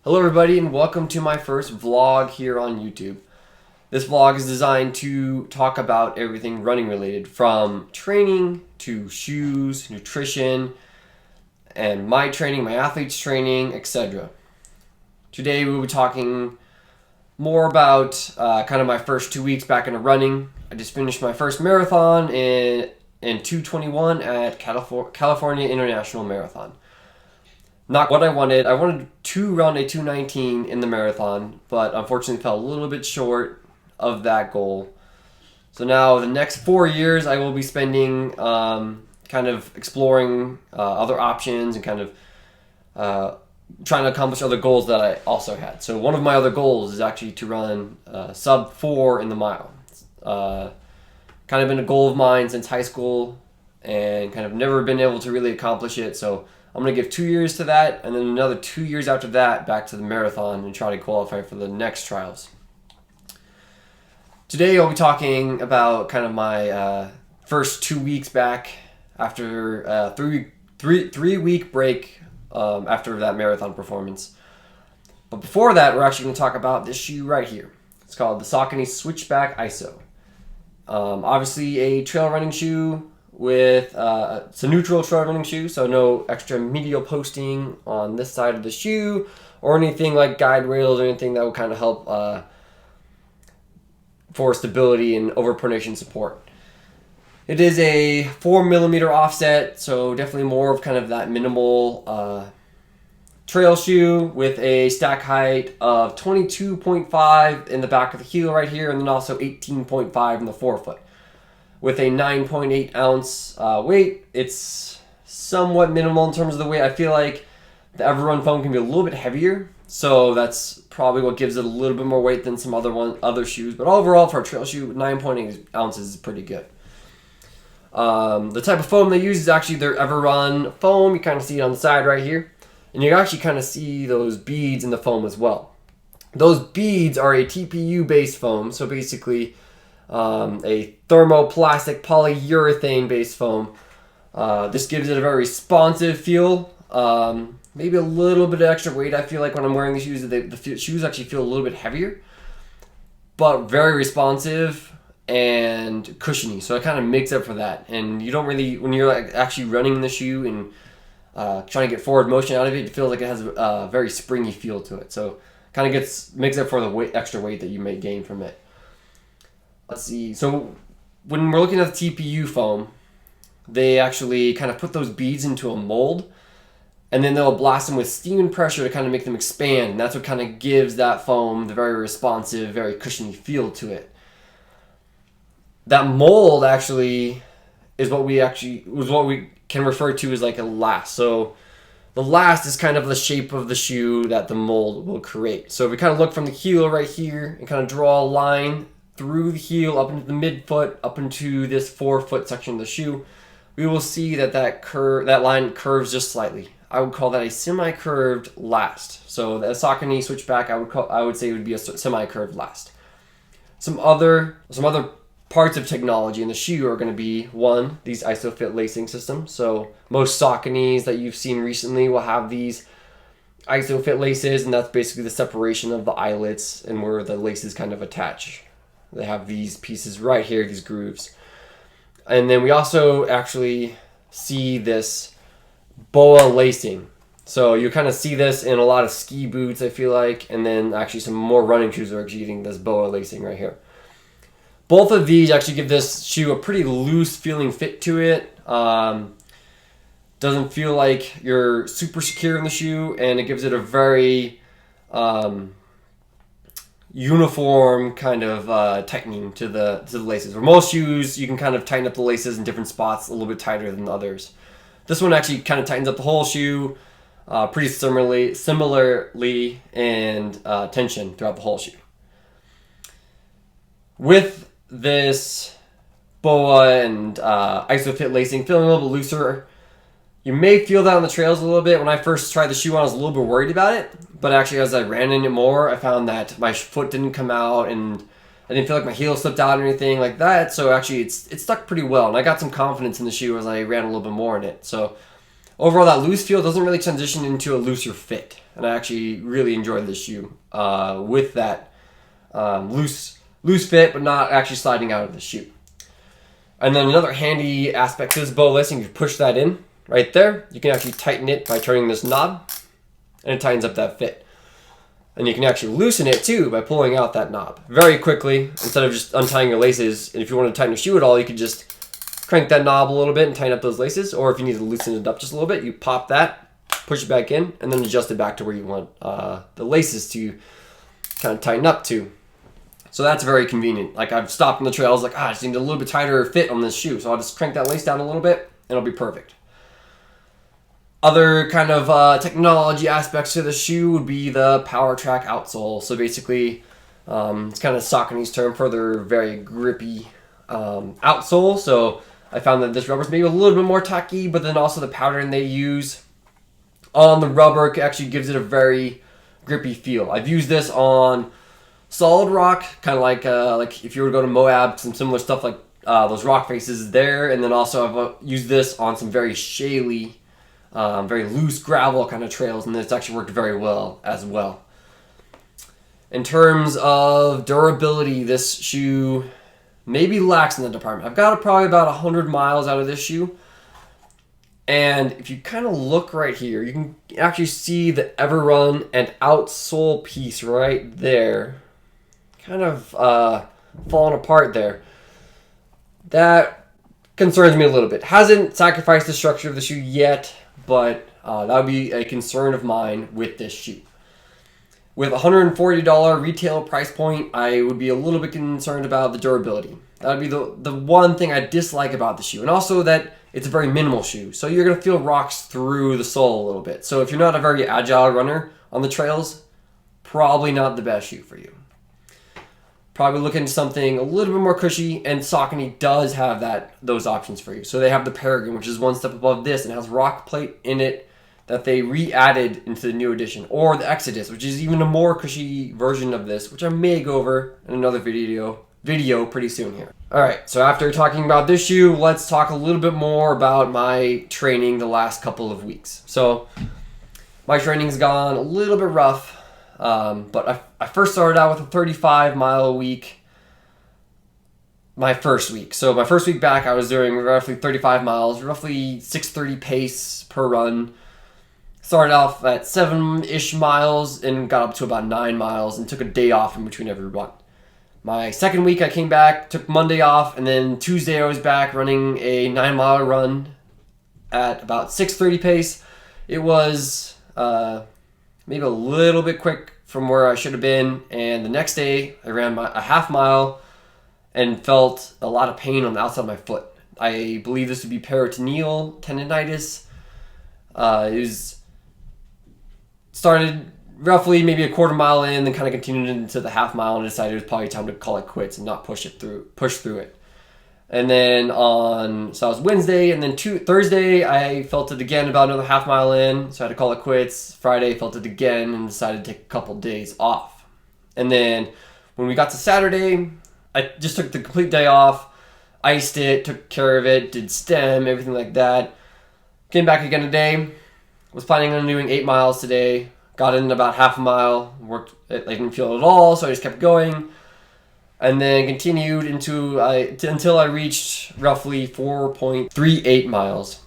Hello everybody and welcome to my first vlog here on YouTube. This vlog is designed to talk about everything running related, from training to shoes, nutrition, and my training, my athletes training, etc. Today we will be talking more about kind of my first 2 weeks back into running. I just finished my first marathon in 2:21 at California International Marathon. Not what I wanted. I wanted to run a 2:19 in the marathon, but unfortunately fell a little bit short of that goal. So now the next 4 years I will be spending kind of exploring other options and kind of trying to accomplish other goals that I also had. So one of my other goals is actually to run sub 4 in the mile. Kind of been a goal of mine since high school and kind of never been able to really accomplish it. So I'm going to give 2 years to that, and then another 2 years after that back to the marathon and try to qualify for the next trials. Today I'll be talking about kind of my first 2 weeks back after a three-week break after that marathon performance. But before that, we're actually going to talk about this shoe right here. It's called the Saucony Switchback ISO. Obviously a trail running shoe with it's a neutral trail running shoe, so no extra medial posting on this side of the shoe or anything like guide rails or anything that will kind of help for stability and overpronation support. It is a 4mm offset, so definitely more of kind of that minimal trail shoe with a stack height of 22.5 in the back of the heel right here, and then also 18.5 in the forefoot. With a 9.8 ounce weight, it's somewhat minimal in terms of the weight. I feel like the Everrun foam can be a little bit heavier, so that's probably what gives it a little bit more weight than some other shoes. But overall, for a trail shoe, 9.8 ounces is pretty good. The type of foam they use is actually their Everrun foam. You kind of see it on the side right here, and you actually kind of see those beads in the foam as well. Those beads are a TPU-based foam, so basically a thermoplastic polyurethane-based foam. This gives it a very responsive feel. Maybe a little bit of extra weight. I feel like when I'm wearing the shoes, the shoes actually feel a little bit heavier, but very responsive and cushiony. So it kind of makes up for that. And you don't really, when you're like actually running the shoe and trying to get forward motion out of it, it feels like it has a very springy feel to it. So kind of makes up for the extra weight that you may gain from it. Let's see. So when we're looking at the TPU foam, they actually kind of put those beads into a mold, and then they'll blast them with steam and pressure to kind of make them expand. And that's what kind of gives that foam the very responsive, very cushiony feel to it. That mold actually is what we can refer to as like a last. So the last is kind of the shape of the shoe that the mold will create. So if we kind of look from the heel right here and kind of draw a line through the heel up into the midfoot, up into this forefoot section of the shoe, we will see that that line curves just slightly. I would call that a semi-curved last. So the Saucony Switchback, I would say would be a semi-curved last. Some other parts of technology in the shoe are going to be, one, these ISOFIT lacing systems. So most Sauconys that you've seen recently will have these ISOFIT laces, and that's basically the separation of the eyelets and where the laces kind of attach. They have these pieces right here, these grooves. And then we also actually see this BOA lacing. So you kind of see this in a lot of ski boots, I feel like, and then actually some more running shoes are actually getting this BOA lacing right here. Both of these actually give this shoe a pretty loose feeling fit to it. Doesn't feel like you're super secure in the shoe, and it gives it a very uniform kind of tightening to the laces. For most shoes, you can kind of tighten up the laces in different spots a little bit tighter than others. This one actually kind of tightens up the whole shoe pretty similarly and tension throughout the whole shoe. With this BOA and ISOFIT lacing feeling a little bit looser, you may feel that on the trails a little bit. When I first tried the shoe on, I was a little bit worried about it. But actually, as I ran in it more, I found that my foot didn't come out, and I didn't feel like my heel slipped out or anything like that. So actually, it stuck pretty well. And I got some confidence in the shoe as I ran a little bit more in it. So overall that loose feel doesn't really transition into a looser fit. And I actually really enjoyed this shoe with that loose fit, but not actually sliding out of the shoe. And then another handy aspect to this bow lacing, you push that in right there. You can actually tighten it by turning this knob, and it tightens up that fit. And you can actually loosen it too by pulling out that knob very quickly instead of just untying your laces. And if you want to tighten your shoe at all, you can just crank that knob a little bit and tighten up those laces. Or if you need to loosen it up just a little bit, you pop that, push it back in, and then adjust it back to where you want the laces to kind of tighten up to. So that's very convenient. Like I've stopped on the trails, like, I just need a little bit tighter fit on this shoe. So I'll just crank that lace down a little bit and it'll be perfect. Other kind of technology aspects to the shoe would be the Power Track outsole. So basically, it's kind of Saucony's term for their very grippy outsole. So I found that this rubber is maybe a little bit more tacky, but then also the pattern they use on the rubber actually gives it a very grippy feel. I've used this on solid rock, kind of like if you were to go to Moab, some similar stuff like those rock faces there. And then also I've used this on some very shaly, very loose gravel kind of trails, and it's actually worked very well as well. In terms of durability, this shoe maybe lacks in the department. I've got probably about 100 miles out of this shoe, and if you kind of look right here, you can actually see the Everrun and outsole piece right there, kind of falling apart there. That concerns me a little bit. Hasn't sacrificed the structure of the shoe yet, but that would be a concern of mine with this shoe. With $140 retail price point, I would be a little bit concerned about the durability. That would be the one thing I dislike about the shoe. And also that it's a very minimal shoe. So you're going to feel rocks through the sole a little bit. So if you're not a very agile runner on the trails, probably not the best shoe for you. Probably look into something a little bit more cushy, and Saucony does have those options for you. So they have the Peregrine, which is one step above this and has rock plate in it that they re-added into the new edition, or the Exodus, which is even a more cushy version of this, which I may go over in another video pretty soon here. All right, so after talking about this shoe, let's talk a little bit more about my training the last couple of weeks. So my training's gone a little bit rough. But I first started out with a 35-mile a week my first week. So my first week back, I was doing roughly 35 miles, roughly 6:30 pace per run. Started off at 7-ish miles and got up to about 9 miles and took a day off in between every run. My second week, I came back, took Monday off, and then Tuesday I was back running a 9-mile run at about 6:30 pace. It was maybe a little bit quick from where I should have been, and the next day I ran a half mile and felt a lot of pain on the outside of my foot. I believe this would be peritoneal tendonitis. It started roughly maybe a quarter mile in, then kind of continued into the half mile, and decided it was probably time to call it quits and not push through it. And then so that was Wednesday, and then Thursday, I felt it again about another half mile in, so I had to call it quits. Friday, felt it again, and decided to take a couple days off. And then when we got to Saturday, I just took the complete day off, iced it, took care of it, did stem, everything like that. Came back again today, was planning on doing 8 miles today, got in about half a mile, I didn't feel it at all, so I just kept going. And then continued until I reached roughly 4.38 miles.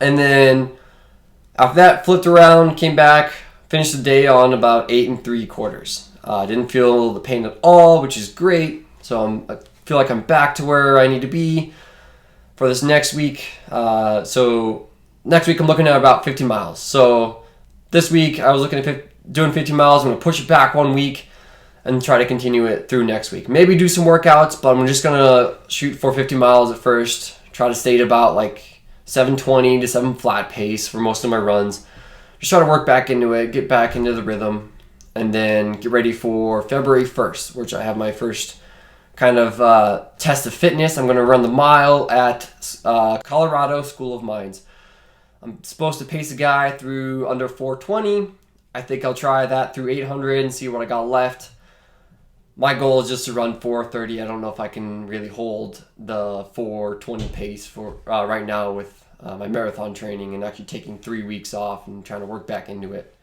And then after that, flipped around, came back, finished the day on about 8 3/4. Didn't feel the pain at all, which is great. So I feel like I'm back to where I need to be for this next week. So next week I'm looking at about 50 miles. So this week I was looking at doing 50 miles. I'm going to push it back 1 week and try to continue it through next week. Maybe do some workouts, but I'm just going to shoot for 50 miles at first. Try to stay at about like 7:20 to 7 flat pace for most of my runs. Just try to work back into it, get back into the rhythm, and then get ready for February 1st, which I have my first kind of test of fitness. I'm going to run the mile at Colorado School of Mines. I'm supposed to pace a guy through under 4:20. I think I'll try that through 800 and see what I got left. My goal is just to run 4:30. I don't know if I can really hold the 4:20 pace for right now with my marathon training and actually taking 3 weeks off and trying to work back into it.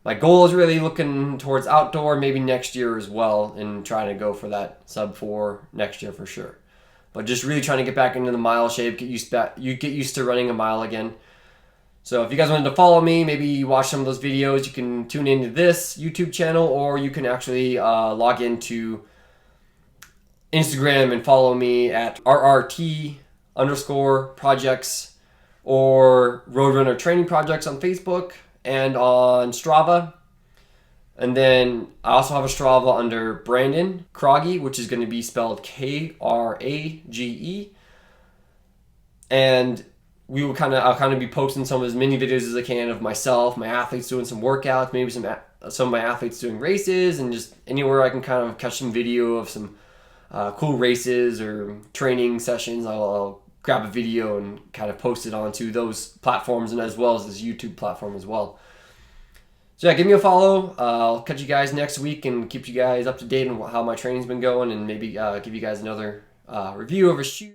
My goal is really looking towards outdoor, maybe next year as well, and trying to go for that sub 4 next year for sure. But just really trying to get back into the mile shape, get used to running a mile again. So if you guys wanted to follow me, maybe watch some of those videos, you can tune into this YouTube channel, or you can actually log into Instagram and follow me at RRT_projects or Roadrunner Training Projects on Facebook and on Strava. And then I also have a Strava under Brandon Krage, which is going to be spelled Krage. And I'll kind of be posting some of as many videos as I can of myself, my athletes doing some workouts, maybe some of my athletes doing races, and just anywhere I can kind of catch some video of some cool races or training sessions. I'll grab a video and kind of post it onto those platforms, and as well as this YouTube platform as well. So yeah, give me a follow. I'll catch you guys next week and keep you guys up to date on how my training's been going, and maybe give you guys another review of a shoe.